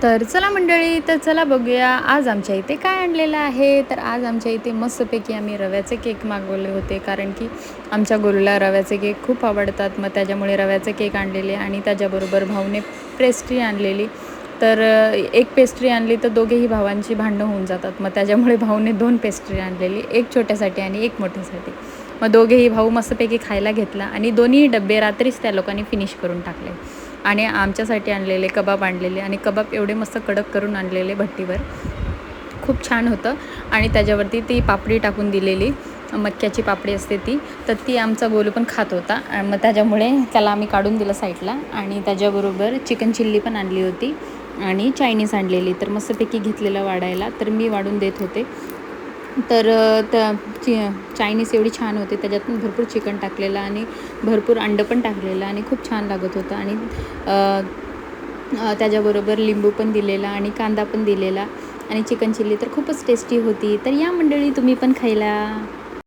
तर चला मंडळी, तर चला बघूया आज आमच्या इथे काय आणलेलं आहे. तर आज आमच्या इथे मस्तपैकी आम्ही रव्याचे केक मागवले होते, कारण की आमच्या गुरूला रव्याचे केक खूप आवडतात. मग त्याच्यामुळे रव्याचे केक आणलेले आणि त्याच्याबरोबर भाऊने पेस्ट्री आणलेली. तर एक पेस्ट्री आणली तर दोघेही भावांची भांडणं होऊन जातात. मग त्याच्यामुळे भाऊने 2 पेस्ट्री आणलेली, एक छोट्यासाठी आणि एक मोठ्यासाठी. मग दोघेही भाऊ मस्तपैकी खायला घेतला आणि दोन्ही डब्बे रात्रीच त्या लोकांनी फिनिश करून टाकले. आणि आमच्यासाठी आणलेले कबाब आणलेले आणि कबाब एवढे मस्त कडक करून आणलेले भट्टीवर, खूप छान होतं. आणि त्याच्यावरती ती पापडी टाकून दिलेली, मक्याची पापडी असते ती, तर ती आमचा गोलू पण खात होता. मग त्याच्यामुळे त्याला आम्ही काढून दिलं साईडला. आणि त्याच्याबरोबर चिकन चिल्ली पण आणली होती आणि चायनीज आणलेली. तर मस्तपैकी घेतलेलं वाढायला, तर मी वाढून देत होते. तर चायनीज एवढी छान होती, त्याच्यातून भरपूर चिकन टाकलेलं आणि भरपूर अंडं पण टाकलेलं आणि खूप छान लागत होतं. आणि त्याच्याबरोबर लिंबू पण दिलेला आणि कांदा पण दिलेला आणि चिकन चिल्ली तर खूपच टेस्टी होती. तर या मंडळी, तुम्ही पण खायला.